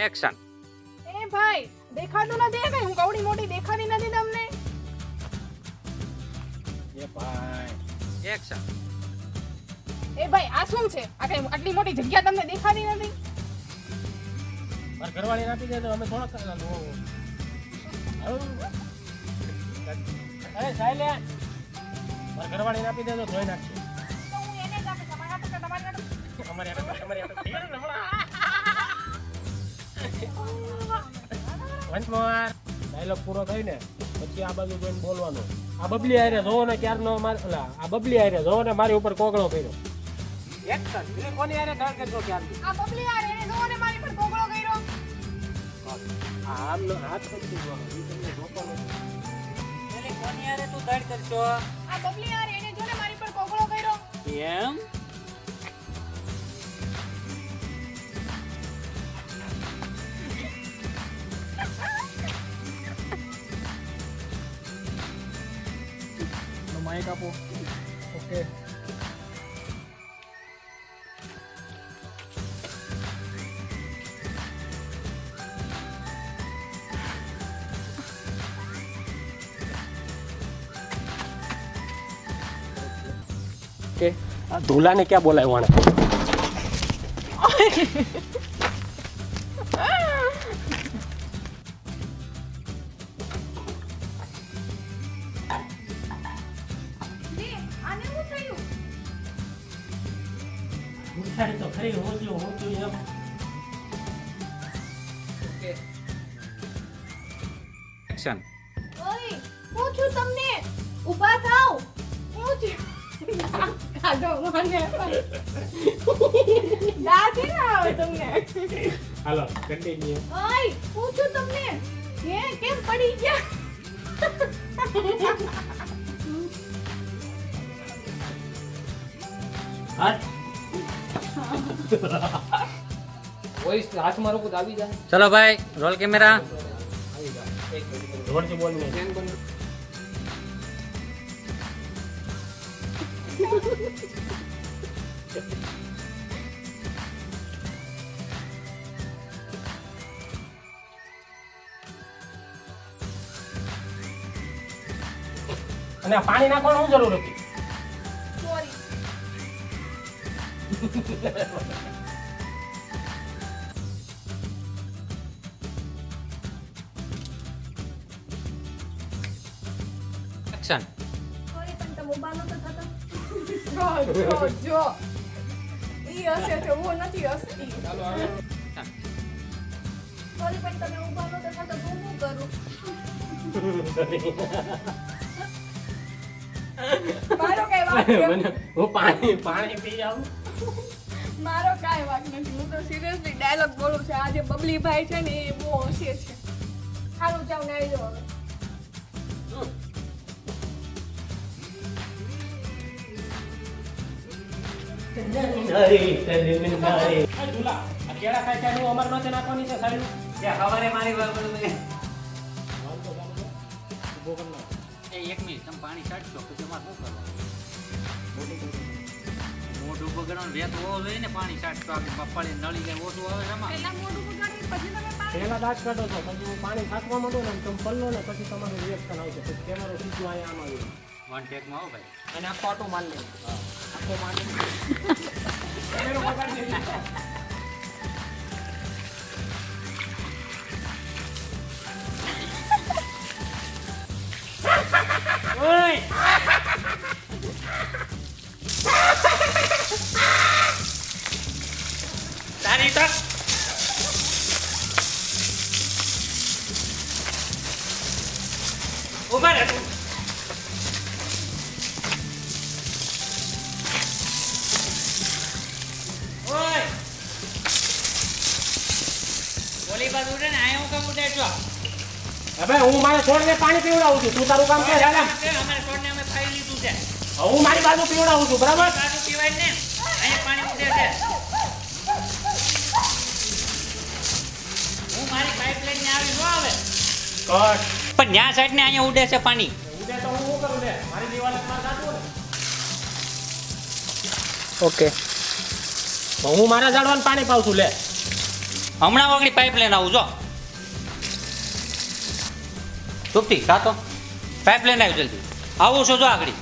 Action. એ ભાઈ દેખાતું નથી કઈ, હું કવડી મોટી દેખાતી નથી તમને. એ ભાઈ એક્શન. એ ભાઈ આ શું છે? આ કઈ આટલી મોટી જગ્યા તમને દેખાતી નથી? માર ઘરવાળી આપી દે તો અમે થોડા કરવાનું. અરે સાયલે માર ઘરવાળી આપી દે તો ધોઈ નાખશે. તો હું એને જ આપીશ. તમારા હાથે તમારી હાથે. તમારી વંશ મોર ડાયલોગ પૂરો થઈ ને પછી આ બાજુ જોઈને બોલવાનું. આ બબલી આરે જોવો ને ક્યારનો આ બબલી આરે જોવો ને મારી ઉપર કોગળો કર્યો. એક્શન. એટલે કોની આરે ઢળ કરજો ક્યારનો? આ બબલી આ એને જોને મારી પર કોગળો કર્યો. આમનો હાથ પકડી ગયો. ઈ તમને જોતો નથી. એટલે કોની આરે તું દડ કરશો? આ બબલી આ એને જોને મારી પર કોગળો કર્યો. એમ? માઈક આપો. ઓકે. કે આ ધોલાને ક્યાં બોલાવ્યો આને? આને શું થયું? ઉઠાડી તો ખરી હોજો એમ. ઓકે. એક્શન. ઓય હું છું તમને. ઊભા થાઓ. હું છું. કાઢો મને. દાદી ના આવે તમને. હાલો કન્ટિન્યુ. ઓય હું છું તમને. હે કેમ પડી ગયા? હાથ વોઇસ હાથમાં રોકું તો આવી જાય. ચલો ભાઈ, રોલ કેમેરા. આવી જા. એક મિનિટ જોરથી બોલ ને. કેમ બન અને આ પાણી નાખવાનું શું જરૂર હતી? સોરી. એક્શન. સોરી પણ તમે ઊભા નતો થતા. જો ઈ હશે તો હું નથી હસતી. ચાલો આવે. સોરી પણ તમે ઊભા નતો થતા તો હું શું કરું? મારો કઈ વાંક મને હું પાણી પી આવું. મારો કાઈ વાંક નથી. હું તો સિરિયસલી ડાયલોગ બોલું છું. આ જે બબલી ભાઈ છે ને એ બહુ હસે છે. સારું જાવ નાઈ લો હવે. કેળા ખાઈ ખાઈ અમારે નથી નાખવાની છે સાડી. હવારે મારી વાત એ એક મિનિટ, તમે પાણી છાંટશો પછી અમારે શું કરવાનું? મોઢું બગડવાનું વેત હોવો જોઈએ ને. પાણી છાંટશો આપણે મગફળી નળી જાય ઓછું આવે છે એમાં. પહેલા મોઢું બગાડી પછી તમે પાણી. પહેલા દાંત કાઢો છો પછી હું પાણી છાંટવા માંડું ને તમે પલ્લો ને પછી તમારું રિએક્શન આવશે. પછી કેમેરો સીધું અહીંયા આમ આવી વન ટેકમાં આવો ભાઈ. અને આખો આટો માર લે. આખો માર લે. કેમેરો બગાડી દે. ઓય તારી તો ઉભા રહે તું. ઓય ઓલી બાજુ ઉડે ને આયા હું કામ ઉડે છો? હવે હું મારા છોડને પાણી પીવડાવું છું. તું તારું કામ કર. હાલ અમારે છોડને અમે ખાઈ લીધું છે. હું મારી બાજુ પીવડાવું છું. બરાબર? બાજુ પીવાય ને. અહીંયા પાણી ઉડે છે. હું મારી પાઇપલાઇન ને આવી ન આવે કટ. પણ ન્યા સાઈડ ને અહીંયા ઉડે છે પાણી. ઉડે તો હું શું કરું લે? મારી દિવાલે માર કાઢવું ને. ઓકે. તો હું મારા ઝાડવાને પાણી પાઉં છું લે. હમણાં વગડી પાઇપ લઈને આવું જો ચૂપતી કાતો પાઇપ લઈને આવ્યું જલ્દી આવું છું જો આગળ